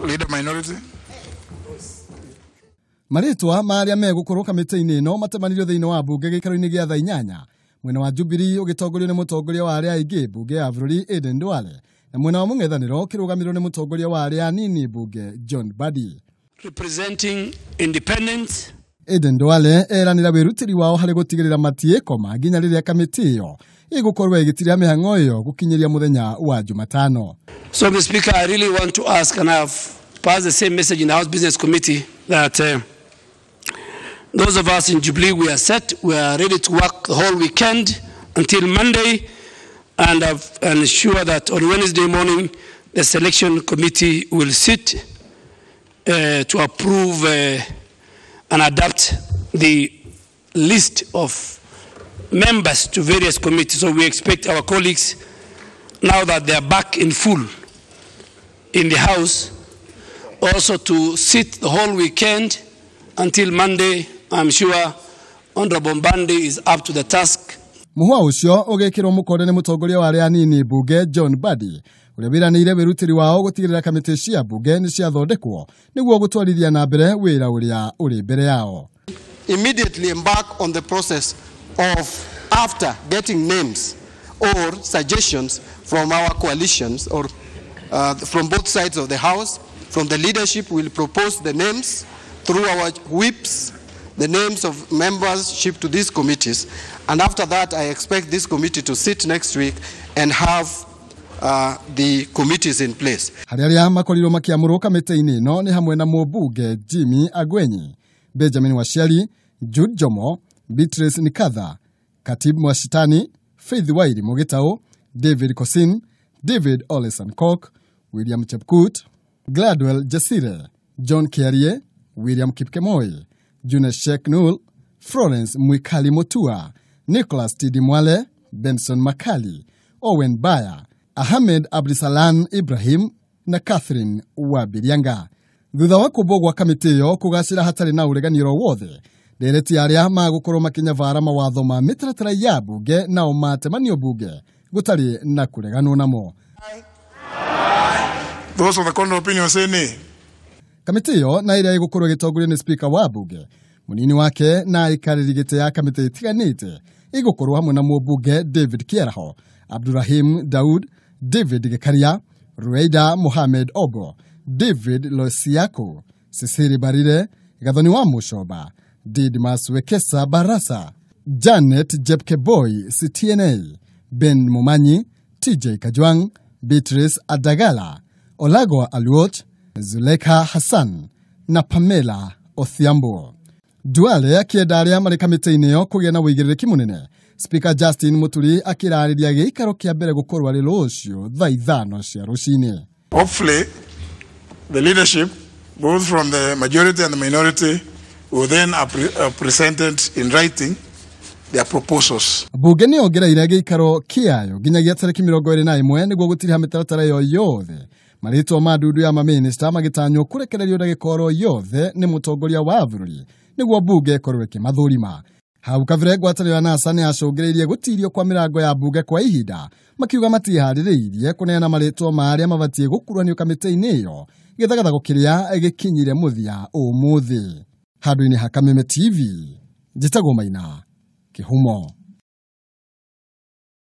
Leader minority. Maritwa maria megukorwo kamitii-ini no matemanirio thiini wa mbunge gikaro-ini gia thaa 8 mwena wa Jubilee ugitongorio ni mutongoria wa aria aingi mbunge ya bururi Ndwale na mwena wa mung'ethaniro kirugamirwo ni mutongoria wa aria anini mbunge John Badi. Representing independence. Ndwale eranira wirutiri wao hari gutigirira matiekoma nginya riria kamiti iyo igukorwo igitiria mihang'o iyo gukinyiria muthenya wa Jumatano. So Mr. Speaker, I really want to ask, and I have passed the same message in the House Business Committee, that those of us in Jubilee, we are set, we are ready to work the whole weekend until Monday, and I've ensured that on Wednesday morning, the selection committee will sit to approve and adapt the list of members to various committees. So we expect our colleagues, now that they are back in full in the House, also to sit the whole weekend until Monday. I'm sure Honorable Mbunge is up to the task. Muhwa ucio ugekirwo mukore ni mutongoria wa aria anini mbunge John Badi uria wiranire wirutiri wao gutigirira kamiti cia mbunge ni cia thondekwo niguo gutwarithia na mbere wira uria uri mbere yao. Immediately embark on the process of, after getting names or suggestions from our coalitions or from both sides of the House, from the leadership, we'll propose the names through our whips, the names of membership to these committees. And after that, I expect this committee to sit next week and have the committees in place. Hariaria makorirwo makiamurwo kamiti-ini no ni hamwe na mbunge Jimmy Agwenyi, Benjamin Washiali, Jude Jomo, Beatrice Nikatha, Katibu Mwashitani, Faith Wairi Mugitao, David Kosin, David Oleson Cook, William Chepkut, Gladwell Jasire, John Kiarie, William Kipkemoi, June Sheikh Nul, Florence Mwikali Motua, Nicholas Tidi Mwale, Benson Makali, Owen Baya, Ahmed Abdisalan Ibrahim na Catherine Wabirianga. Thutha wa kubogwa kamiti iyo kugacira hatari na ureganiro wothe, ndereti aria magukorwo makinyavara mawatho ma mitaratara ya mbunge na umatemanio mbunge gutari na kureganwo namo. Those of the contrary opinion say nay. Kamiti iyo na iria igukorwo gitongorio ni speaker wa mbunge munini wake na ikariri gite ya kamiti itiganite igukorwo hamwe na mbunge David Kiaraho, Abdurrahim Daud, David Gekaria, Rueida Mohamed Ogo, David Losiako, Sisiri Barire, Gathoni wa Mushoba, Didmas Wekesa Barasa, Janet Jepkeboy CTNA, Ben Mumanyi, TJ Kajwang, Beatrice Adagala, Olago Aluot, Zuleka Hassan na Pamela Othiambo. Duale akiendaria mari kamiti-ini yo kugia na wigiriki munene. Speaker Justin Muturi akirariria giikaro kia mbere gukorwo ari rucio thaa 5 cia rucini. Hopefully, the leadership, both from the majority and the minority, will then presented in writing their proposals. Mbunge ni ongereire giikaro kiayo nginyagia tariki 21 niguo gutiriha mitaratara yo yothe. Maritwa madudu ya maminista magitanywo kurekererio ndagikoro yothe ni mutongoria wa bururi niguo mbunge korwe kimathurima. Hau kavire gwatanio ya NASA ni acungiririe gutirio kwa mirango ya mbunge kwa ihinda makiuga matihaririirie kuneana maritwa maria mabatie gukuranio kamiti-ini iyo githagathago kiria gikinyire muthia umuthi. Handu-ini ha Kameme TV, njitagwo Maina Kihumo.